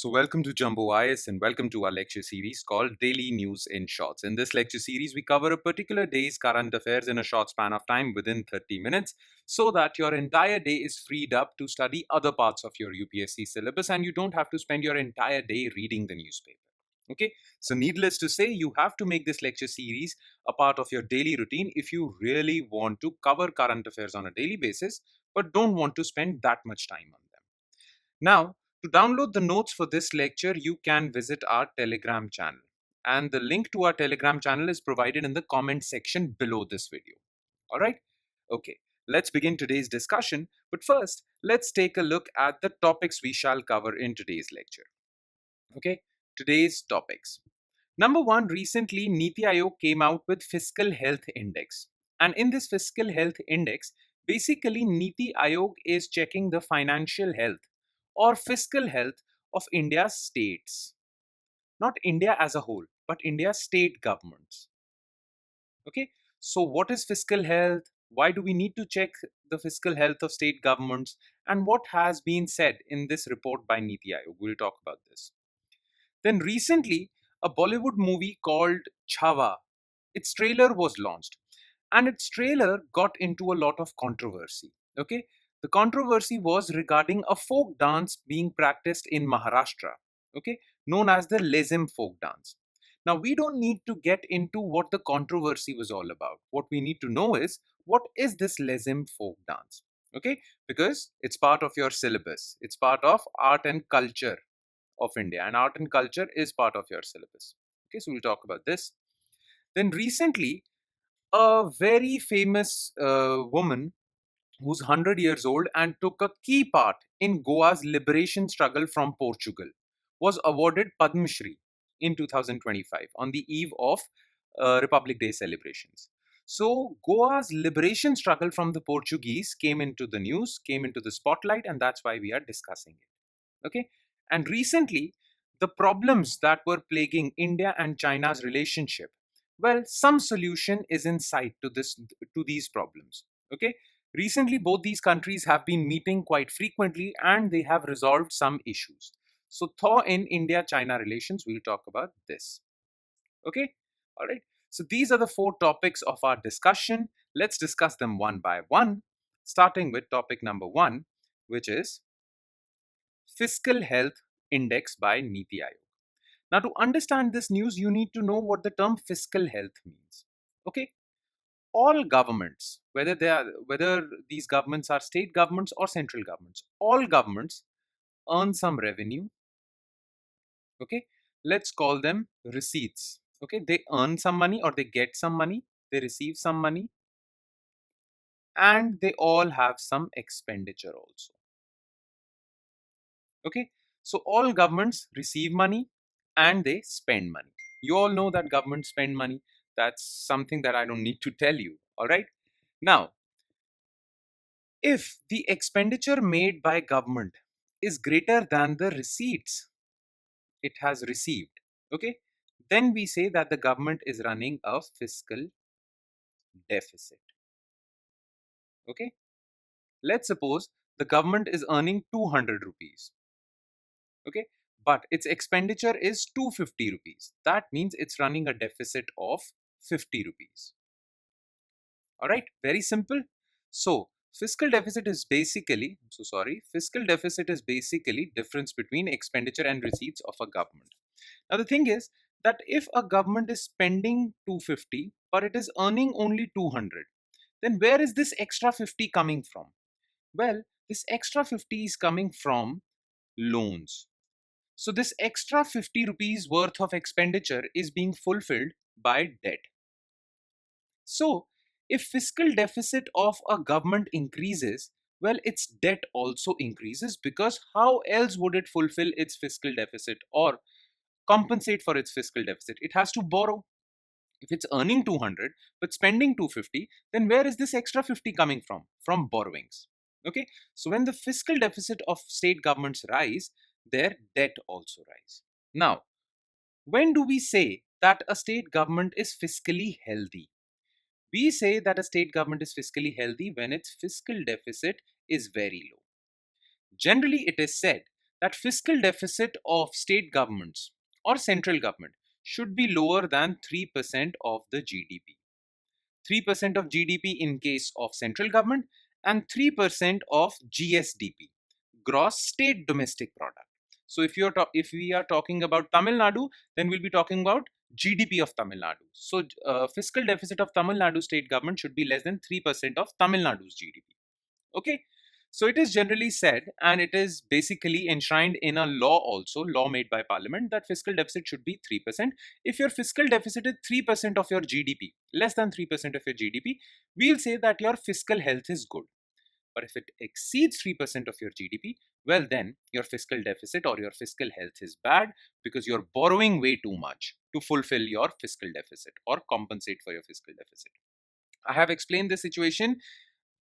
So, welcome to Jumbo IS and welcome to our lecture series called Daily News in Shorts. In this lecture series, we cover a particular day's current affairs in a short span of time within 30 minutes so that your entire day is freed up to study other parts of your UPSC syllabus and you don't have to spend your entire day reading the newspaper. Okay, so needless to say, you have to make this lecture series a part of your daily routine if you really want to cover current affairs on a daily basis but don't want to spend that much time on them. Now, to download the notes for this lecture, you can visit our Telegram channel. And the link to our Telegram channel is provided in the comment section below this video. All right? Okay, let's begin today's discussion. But first, let's take a look at the topics we shall cover in today's lecture. Okay, today's topics. Number one, recently NITI Aayog came out with Fiscal Health Index. And in this Fiscal Health Index, basically NITI Aayog is checking the financial health or fiscal health of India's states. Not India as a whole, but India's state governments. Okay, so what is fiscal health? Why do we need to check the fiscal health of state governments? And what has been said in this report by NITI Aayog? We'll talk about this. Then recently, a Bollywood movie called Chhawa, its trailer was launched. And its trailer got into a lot of controversy. Okay, the controversy was regarding a folk dance being practiced in Maharashtra, okay, known as the Lezim folk dance. Now, we don't need to get into what the controversy was all about. What we need to know is what is this Lezim folk dance, okay, because it's part of your syllabus, it's part of art and culture of India, and art and culture is part of your syllabus. Okay, so we'll talk about this. Then recently, a very famous woman who's 100 years old and took a key part in Goa's liberation struggle from Portugal was awarded Padma Shri in 2025 on the eve of Republic Day celebrations. So, Goa's liberation struggle from the Portuguese came into the news, came into the spotlight, and that's why we are discussing it. Okay, and recently, the problems that were plaguing India and China's relationship, well, some solution is in sight to these problems. Okay, recently both these countries have been meeting quite frequently and they have resolved some issues. So, Thaw in India China relations, we'll talk about this. Okay, all right. So, these are the four topics of our discussion. Let's discuss them one by one, starting with topic number one, which is Fiscal Health Index by NITI Aayog. Now, to understand this news, you need to know what the term fiscal health means. Okay, all governments, whether these governments are state governments or central governments, all governments earn some revenue. Okay, let's call them receipts. Okay, they earn some money or they get some money, they receive some money, and they all have some expenditure also. Okay, so all governments receive money and they spend money. You all know that governments spend money. That's something that I don't need to tell you. All right, now if the expenditure made by government is greater than the receipts it has received, okay, then we say that the government is running a fiscal deficit. Okay, let's suppose the government is earning 200 rupees, okay, but its expenditure is 250 rupees. That means it's running a deficit of 50 rupees. All right, very simple. So, fiscal deficit is basically, fiscal deficit is basically difference between expenditure and receipts of a government. Now, the thing is that if a government is spending 250 but it is earning only 200, then where is this extra 50 coming from? Well, this extra 50 is coming from loans. So, this extra 50 rupees worth of expenditure is being fulfilled by debt. So, if fiscal deficit of a government increases, well, its debt also increases because how else would it fulfill its fiscal deficit or compensate for its fiscal deficit? It has to borrow. If it's earning 200 but spending 250, then where is this extra 50 coming from? From borrowings. Okay, so when the fiscal deficit of state governments rise, their debt also rise. Now, when do we say that a state government is fiscally healthy? We say that a state government is fiscally healthy when its fiscal deficit is very low. Generally, it is said that fiscal deficit of state governments or central government should be lower than 3% of the GDP. 3% of GDP in case of central government and 3% of GSDP, gross state domestic product. So if we are talking about Tamil Nadu, then we'll be talking about GDP of Tamil Nadu. So fiscal deficit of Tamil Nadu state government should be less than 3% of Tamil Nadu's GDP. Okay. So it is generally said, and it is basically enshrined in a law also, law made by parliament, that fiscal deficit should be 3%. If your fiscal deficit is 3% of your GDP, less than 3% of your GDP, we'll say that your fiscal health is good. But if it exceeds 3% of your GDP, well, then your fiscal deficit or your fiscal health is bad because you're borrowing way too much to fulfill your fiscal deficit or compensate for your fiscal deficit. I have explained this situation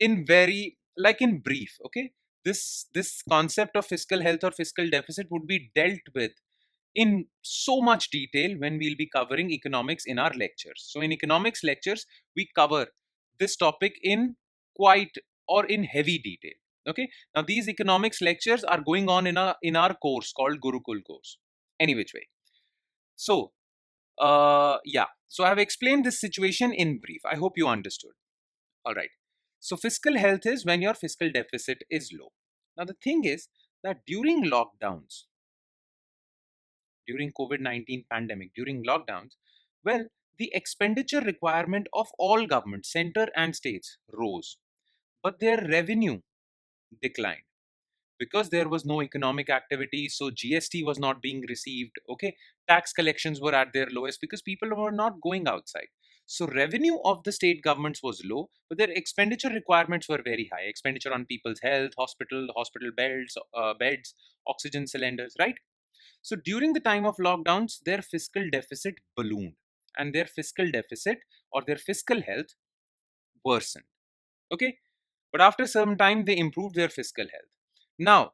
in very, like, in brief. Okay, this concept of fiscal health or fiscal deficit would be dealt with in so much detail when we'll be covering economics in our lectures. So in economics lectures, we cover this topic in quite or in heavy detail. Okay, now these economics lectures are going on in our course called Gurukul course. Any which way. So yeah, so I have explained this situation in brief. I hope you understood. All right. So fiscal health is when your fiscal deficit is low. Now the thing is that during lockdowns, during COVID-19 pandemic, during lockdowns, well, the expenditure requirement of all governments, center and states, rose, but their revenue declined because there was no economic activity. So GST was not being received. Okay, tax collections were at their lowest because people were not going outside. So revenue of the state governments was low, but their expenditure requirements were very high. Expenditure on people's health, hospital beds, oxygen cylinders, right? So during the time of lockdowns, their fiscal deficit ballooned and their fiscal deficit or their fiscal health worsened. Okay. But after some time, they improved their fiscal health. Now,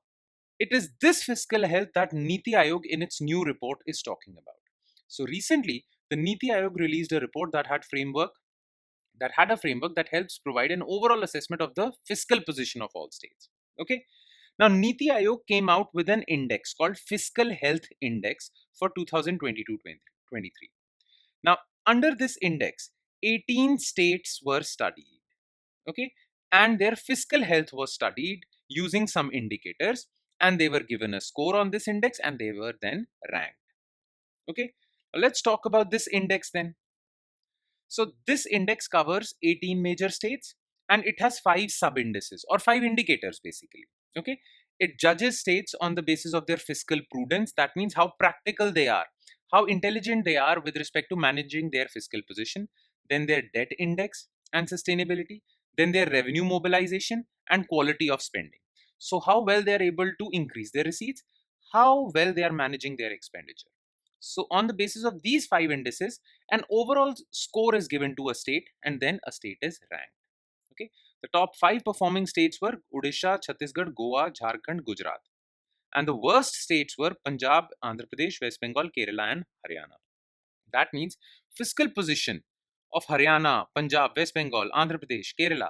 it is this fiscal health that NITI Aayog in its new report is talking about. So recently, the NITI Aayog released a report that had a framework that helps provide an overall assessment of the fiscal position of all states. Okay. Now, NITI Aayog came out with an index called Fiscal Health Index for 2022-23. Now, under this index, 18 states were studied. Okay, and their fiscal health was studied using some indicators, and they were given a score on this index, and they were then ranked. Okay, let's talk about this index then. So this index covers 18 major states and it has 5 sub indices or 5 indicators basically. Okay, it judges states on the basis of their fiscal prudence. That means how practical they are, how intelligent they are with respect to managing their fiscal position, then their debt index and sustainability, then their revenue mobilization and quality of spending. So how well they are able to increase their receipts, how well they are managing their expenditure. So on the basis of these 5 indices, an overall score is given to a state and then a state is ranked. Okay, the top 5 performing states were Odisha, Chhattisgarh, Goa, Jharkhand, Gujarat, and the worst states were Punjab, Andhra Pradesh, West Bengal, Kerala and Haryana. That means fiscal position of Haryana, Punjab, West Bengal, Andhra Pradesh, Kerala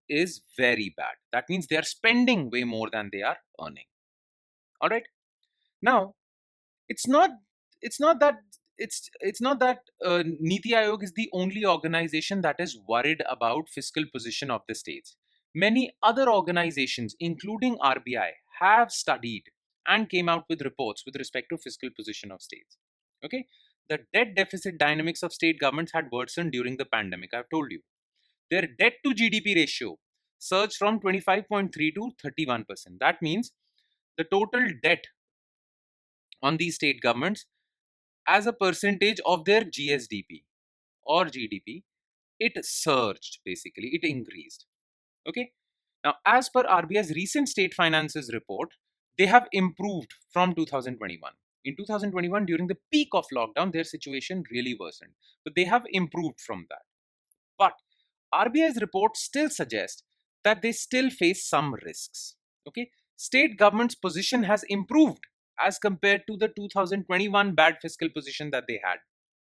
is very bad. That means they are spending way more than they are earning. All right, now it's not it's not that Niti Aayog is the only organization that is worried about fiscal position of the states. Many other organizations, including RBI, have studied and came out with reports with respect to fiscal position of states. Okay, the debt deficit dynamics of state governments had worsened during the pandemic. I've told you their debt to GDP ratio surged from 25.3 to 31%. That means the total debt on these state governments as a percentage of their GSDP or GDP, it surged basically, it increased. Okay. Now, as per RBI's recent state finances report, they have improved from 2021. In 2021, during the peak of lockdown, their situation really worsened, but they have improved from that. But RBI's report still suggests that they still face some risks. Okay, state government's position has improved as compared to the 2021 bad fiscal position that they had.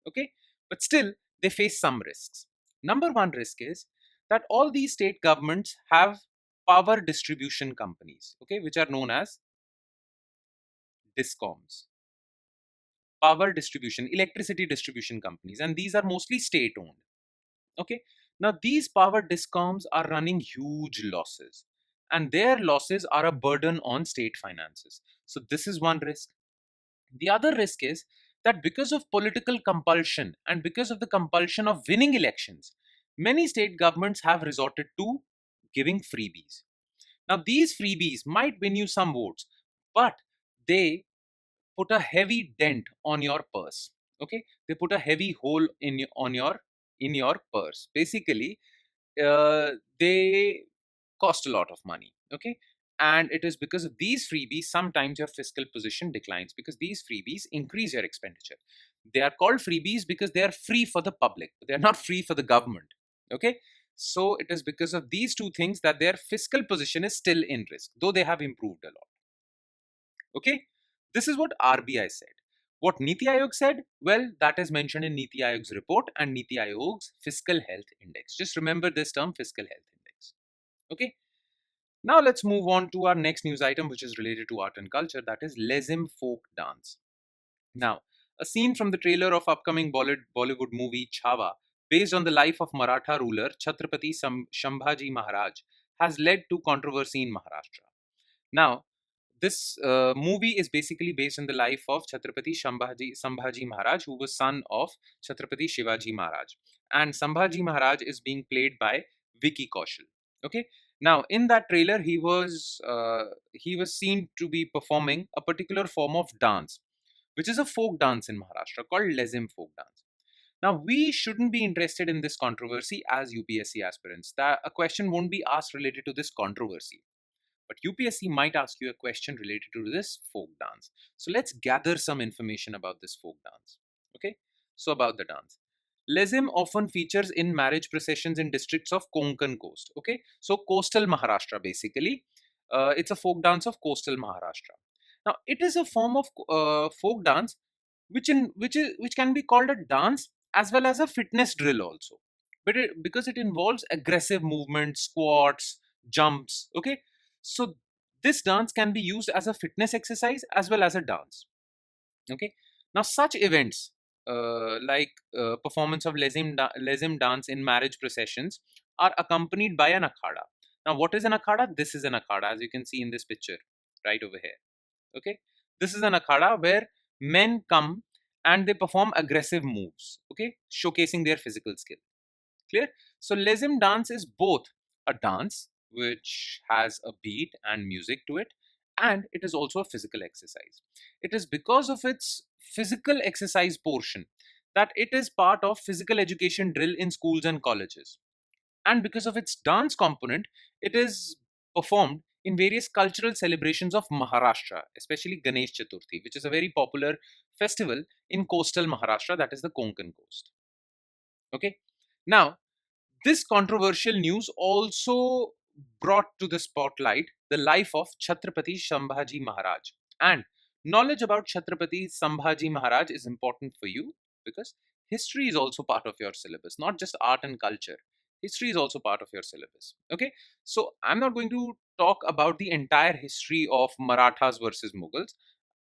Okay, but still they face some risks. Number one risk is that all these state governments have power distribution companies, okay, which are known as discoms, power distribution, electricity distribution companies, and these are mostly state owned. Okay. Now, these power discoms are running huge losses, and their losses are a burden on state finances. So, this is one risk. The other risk is that because of political compulsion and because of the compulsion of winning elections, many state governments have resorted to giving freebies. Now, these freebies might win you some votes, but they put a heavy dent on your purse. Okay, they put a heavy hole in your purse. Basically, they cost a lot of money. Okay, and it is because of these freebies sometimes your fiscal position declines because these freebies increase your expenditure. They are called freebies because they are free for the public, but they are not free for the government. Okay, so it is because of these two things that their fiscal position is still in risk, though they have improved a lot. Okay, this is what RBI said. What NITI Aayog said? Well, that is mentioned in NITI Aayog's report and NITI Aayog's Fiscal Health Index. Just remember this term, Fiscal Health Index. Okay, now let's move on to our next news item, which is related to art and culture, that is Lezim folk dance. Now, a scene from the trailer of upcoming Bollywood movie Chhawa, based on the life of Maratha ruler Chhatrapati Shambhaji Maharaj, has led to controversy in Maharashtra. Now, this movie is basically based on the life of Chhatrapati Sambhaji Maharaj, who was son of Chhatrapati Shivaji Maharaj. And Sambhaji Maharaj is being played by Vicky Kaushal. Okay. Now, in that trailer, he was seen to be performing a particular form of dance, which is a folk dance in Maharashtra called Lezim folk dance. Now, we shouldn't be interested in this controversy as UPSC aspirants. That a question won't be asked related to this controversy. But UPSC might ask you a question related to this folk dance. So let's gather some information about this folk dance. Okay, so about the dance. Lezim often features in marriage processions in districts of Konkan coast. Okay, so coastal Maharashtra basically. It's a folk dance of coastal Maharashtra. Now, it is a form of folk dance which can be called a dance as well as a fitness drill also. But because it involves aggressive movements, squats, jumps. Okay, so this dance can be used as a fitness exercise as well as a dance. Okay. Now such events performance of Lezim dance in marriage processions are accompanied by an akhada. Now what is an akhada? This is an akhada as you can see in this picture right over here. Okay. This is an akhada where men come and they perform aggressive moves. Okay. Showcasing their physical skill. Clear? So Lezim dance is both a dance which has a beat and music to it, and it is also a physical exercise. It is because of its physical exercise portion that it is part of physical education drill in schools and colleges. And because of its dance component, it is performed in various cultural celebrations of Maharashtra, especially Ganesh Chaturthi, which is a very popular festival in coastal Maharashtra, that is the Konkan coast. Okay. Now, this controversial news also brought to the spotlight the life of Chhatrapati Shambhaji Maharaj. And knowledge about Chhatrapati Shambhaji Maharaj is important for you because history is also part of your syllabus, not just art and culture. History is also part of your syllabus. Okay, so I'm not going to talk about the entire history of Marathas versus Mughals.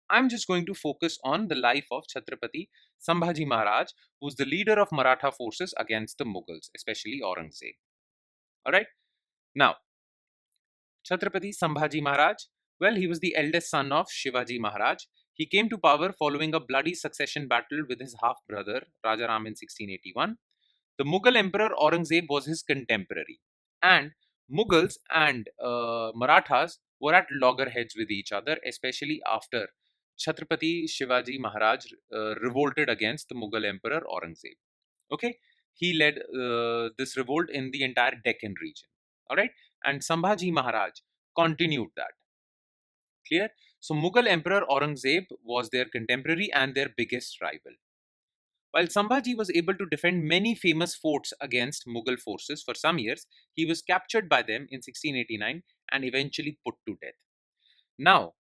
I'm just going to focus on the life of Chhatrapati Sambhaji Maharaj, who's the leader of Maratha forces against the Mughals, especially Aurangzeb. Alright, now Chhatrapati Sambhaji Maharaj, well, he was the eldest son of Shivaji Maharaj. He came to power following a bloody succession battle with his half brother Raja Ram in 1681. The Mughal Emperor Aurangzeb was his contemporary, and Mughals and Marathas were at loggerheads with each other, especially after Chhatrapati Shivaji Maharaj revolted against the Mughal Emperor Aurangzeb. Okay, he led this revolt in the entire Deccan region. All right, and Sambhaji Maharaj continued that. Clear? So Mughal Emperor Aurangzeb was their contemporary and their biggest rival. While Sambhaji was able to defend many famous forts against Mughal forces for some years, he was captured by them in 1689 and eventually put to death. Now,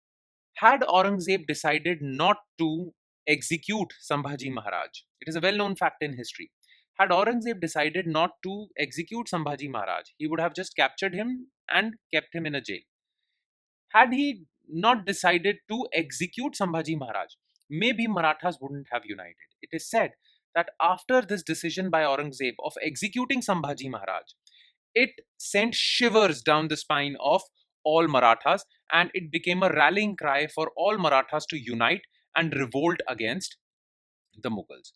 had Aurangzeb decided not to execute Sambhaji Maharaj, it is a well known fact in history. Had Aurangzeb decided not to execute Sambhaji Maharaj, he would have just captured him and kept him in a jail. Had he not decided to execute Sambhaji Maharaj, maybe Marathas wouldn't have united. It is said that after this decision by Aurangzeb of executing Sambhaji Maharaj, it sent shivers down the spine of all Marathas, and it became a rallying cry for all Marathas to unite and revolt against the Mughals.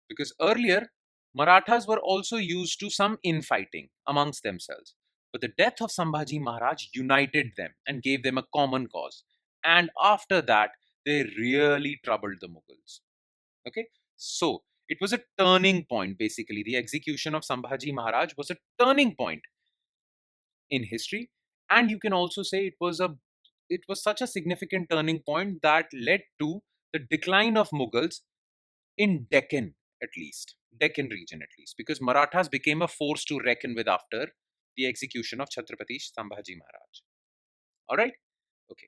Because earlier, Marathas were also used to some infighting amongst themselves. But the death of Sambhaji Maharaj united them and gave them a common cause. And after that, they really troubled the Mughals. Okay, so it was a turning point basically. The execution of Sambhaji Maharaj was a turning point in history, and you can also say it was such a significant turning point that led to the decline of Mughals in Deccan region at least, because Marathas became a force to reckon with after the execution of Chhatrapati Sambhaji Maharaj. All right, okay.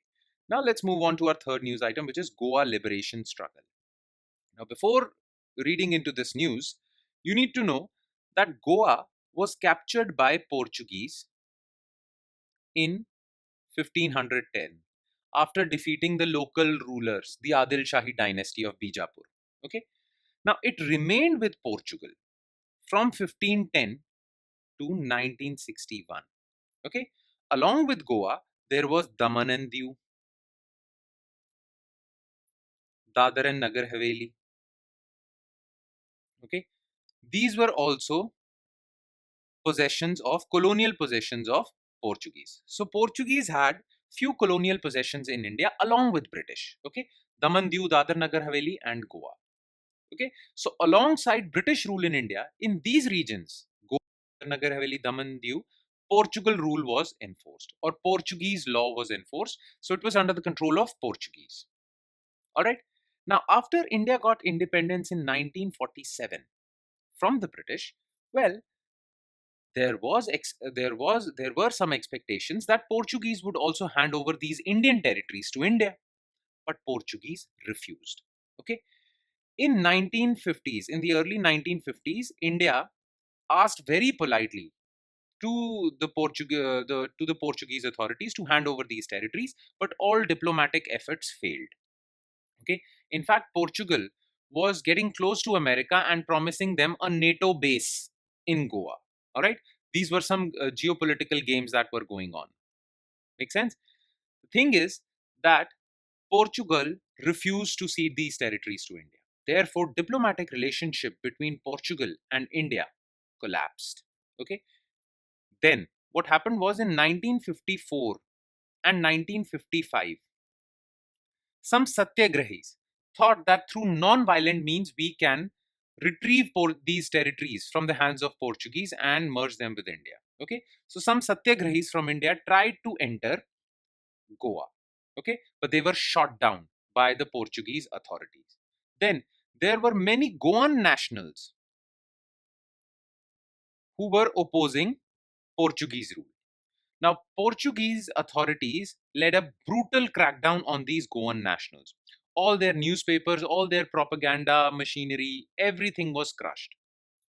Now let's move on to our third news item, which is Goa Liberation Struggle. Now, before reading into this news, you need to know that Goa was captured by Portuguese in 1510 after defeating the local rulers, the Adil Shahi dynasty of Bijapur. Okay, now it remained with Portugal from 1510 to 1961. Okay, along with Goa, there was Daman and Diu, Dadar and Nagar Haveli. Okay, these were also colonial possessions of Portuguese. So Portuguese had few colonial possessions in India along with British. Okay, Daman, Diu, Dadar, Nagar Haveli, and Goa. Okay, so alongside British rule in India, in these regions, Goa, Nagar Haveli, Daman, Diu, Portugal rule was enforced, or Portuguese law was enforced. So it was under the control of Portuguese. All right. Now, after India got independence in 1947 from the British, well, there were some expectations that Portuguese would also hand over these Indian territories to India, but Portuguese refused. Okay, in 1950s, in the early 1950s, India asked very politely to the Portuguese authorities to hand over these territories, but all diplomatic efforts failed. Okay, in fact, Portugal was getting close to America and promising them a NATO base in Goa. All right, these were some geopolitical games that were going on. Make sense? The thing is that Portugal refused to cede these territories to India. Therefore, diplomatic relationship between Portugal and India collapsed. Okay. Then what happened was in 1954 and 1955, some satyagrahis thought that through non-violent means we can retrieve these territories from the hands of Portuguese and merge them with India. Okay, so some satyagrahis from India tried to enter Goa. Okay, but they were shot down by the Portuguese authorities. Then there were many Goan nationals who were opposing Portuguese rule. Now, Portuguese authorities led a brutal crackdown on these Goan nationals. All their newspapers, all their propaganda machinery, everything was crushed.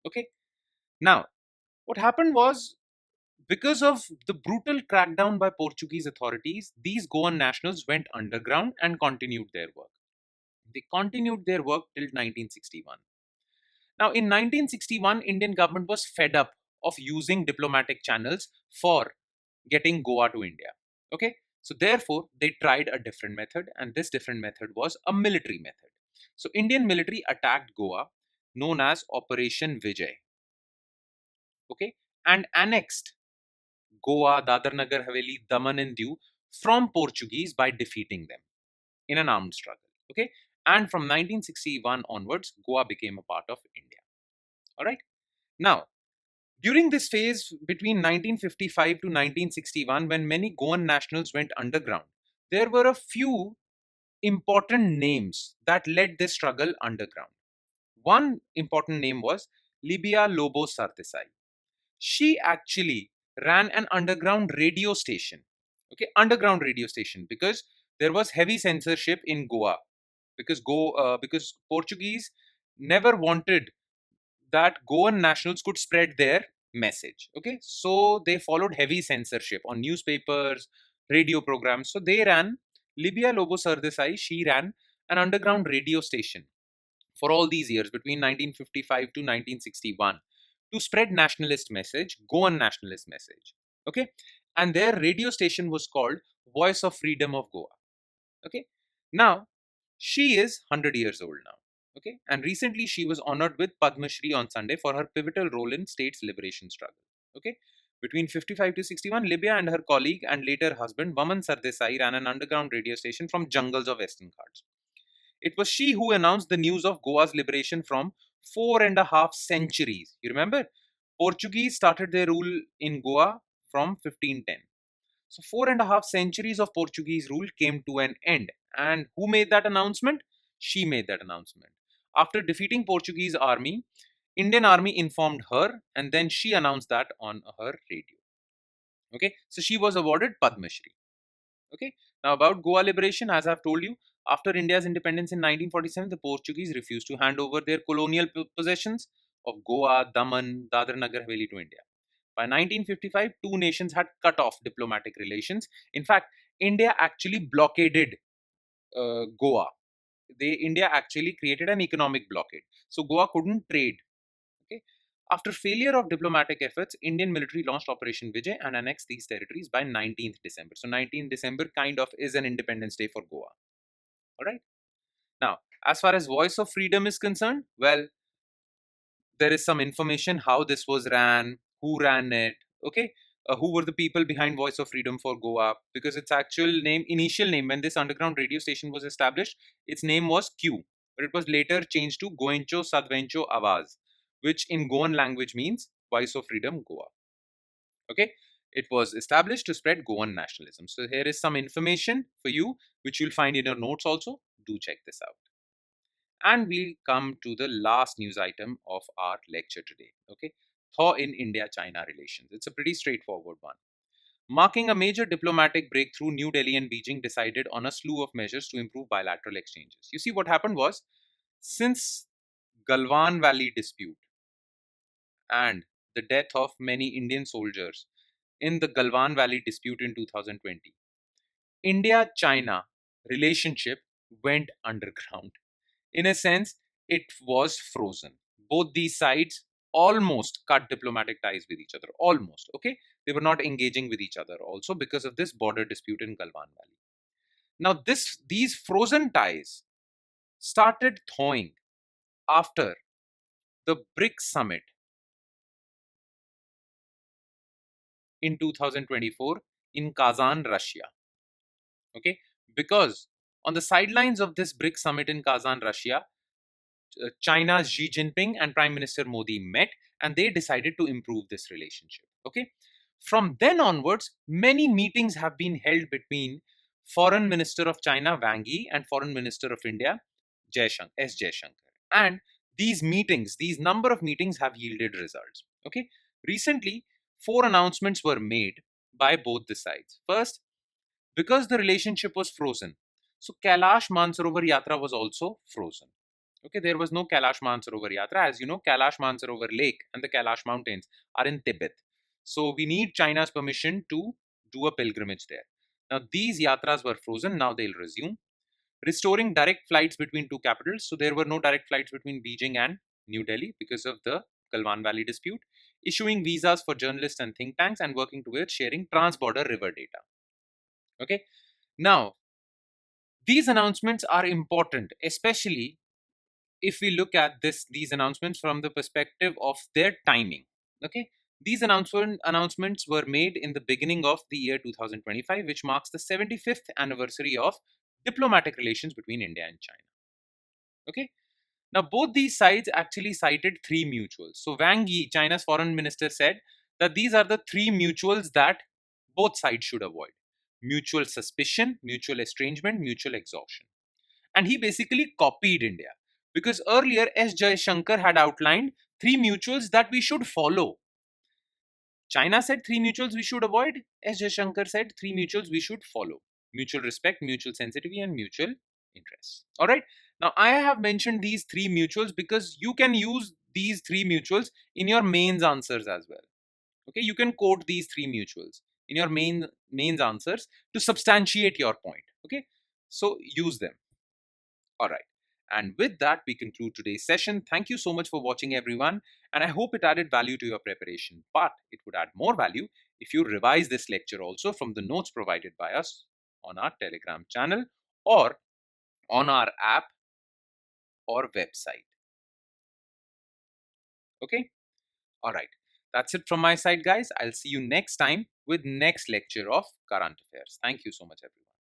Okay. Now, what happened was, because of the brutal crackdown by Portuguese authorities, these Goan nationals went underground and continued their work. They continued their work till 1961. Now, in 1961, Indian government was fed up of using diplomatic channels for getting Goa to India. Okay, so therefore they tried a different method, and this different method was a military method. So Indian military attacked Goa, known as Operation Vijay. Okay, and annexed Goa, Dadar Nagar Haveli, Daman and Diu from Portuguese by defeating them in an armed struggle. Okay, and from 1961 onwards, Goa became a part of India. All right. Now, during this phase between 1955 to 1961, when many Goan nationals went underground, there were a few important names that led this struggle underground. One important name was Libya Lobo Sartesai. She actually ran an underground radio station. Okay, underground radio station, because there was heavy censorship in Goa, because Portuguese never wanted that Goan nationals could spread their message. Okay, so they followed heavy censorship on newspapers, radio programs. So they ran Libya Lobo Sardesai, she ran an underground radio station for all these years between 1955 to 1961 to spread nationalist message, Goan nationalist message. Okay, and their radio station was called Voice of Freedom of Goa. Okay, now she is 100 years old now. Okay, and recently she was honored with Padma Shri on Sunday for her pivotal role in state's liberation struggle. Okay, between 55 to 61, Libya and her colleague and later husband Vaman Sardesai ran an underground radio station from jungles of Western Ghats. It was she who announced the news of Goa's liberation from 4.5 centuries. You remember? Portuguese started their rule in Goa from 1510. So 4.5 centuries of Portuguese rule came to an end. And who made that announcement? She made that announcement. After defeating Portuguese army, Indian army informed her and then she announced that on her radio. Okay, so she was awarded Padma Shri. Okay, now about Goa liberation, as I've told you, after India's independence in 1947, the Portuguese refused to hand over their colonial possessions of Goa, Daman, Dadra Nagar Haveli to India. By 1955, two nations had cut off diplomatic relations. In fact, India actually blockaded Goa. India actually created an economic blockade. So Goa couldn't trade. Okay. After failure of diplomatic efforts, Indian military launched Operation Vijay and annexed these territories by 19th December. So 19th December kind of is an Independence Day for Goa. All right. Now, as far as Voice of Freedom is concerned, well, there is some information how this was ran, who ran it, okay, who were the people behind Voice of Freedom for Goa, because its actual name, initial name, when this underground radio station was established, its name was Q, but it was later changed to Goencho Sadvencho Avaz, which in Goan language means Voice of Freedom Goa. Okay, it was established to spread Goan nationalism. So here is some information for you, which you'll find in your notes also. Do check this out. And we'll come to the last news item of our lecture today. Okay, Thaw in India-China relations. It's a pretty straightforward one. Marking a major diplomatic breakthrough, New Delhi and Beijing decided on a slew of measures to improve bilateral exchanges. You see, what happened was, since Galwan Valley dispute and the death of many Indian soldiers in the Galwan Valley dispute in 2020, India-China relationship went underground. In a sense, it was frozen. Both these sides almost cut diplomatic ties with each other. Almost. Okay? They were not engaging with each other also because of this border dispute in Galwan Valley. Now, these frozen ties started thawing after the BRICS summit in 2024 in Kazan, Russia. Okay? Because on the sidelines of this BRICS summit in Kazan, Russia, China's Xi Jinping and Prime Minister Modi met and they decided to improve this relationship. Okay. From then onwards, many meetings have been held between Foreign Minister of China Wang Yi and Foreign Minister of India S. Jaishankar. And these meetings, these number of meetings have yielded results. Okay. Recently, 4 announcements were made by both the sides. First, because the relationship was frozen, so Kailash Mansarovar Yatra was also frozen. Okay, there was no Kailash Mansarovar Yatra. As you know, Kailash Mansarovar Lake and the Kailash Mountains are in Tibet. So we need China's permission to do a pilgrimage there. Now these yatras were frozen, now they'll resume. Restoring direct flights between two capitals. So there were no direct flights between Beijing and New Delhi because of the Galwan Valley dispute. Issuing visas for journalists and think tanks and working towards sharing trans-border river data. Okay, now these announcements are important, especially if we look at these announcements from the perspective of their timing. Okay, these announcements were made in the beginning of the year 2025, which marks the 75th anniversary of diplomatic relations between India and China. Okay, now both these sides actually cited 3 mutuals. So Wang Yi, China's foreign minister, said that these are the 3 mutuals that both sides should avoid: mutual suspicion, mutual estrangement, mutual exhaustion. And he basically copied India, because earlier S. Jaishankar had outlined 3 mutuals that we should follow. China said 3 mutuals we should avoid. S. Jaishankar said 3 mutuals we should follow: mutual respect, mutual sensitivity, and mutual interest. All right. Now, I have mentioned these 3 mutuals because you can use these 3 mutuals in your mains answers as well. Okay, you can quote these 3 mutuals in your mains answers to substantiate your point. Okay, So use them. All right. And with that, we conclude today's session. Thank you so much for watching, everyone. And I hope it added value to your preparation. But it would add more value if you revise this lecture also from the notes provided by us on our Telegram channel or on our app or website. Okay? All right. That's it from my side, guys. I'll see you next time with next lecture of current affairs. Thank you so much, everyone.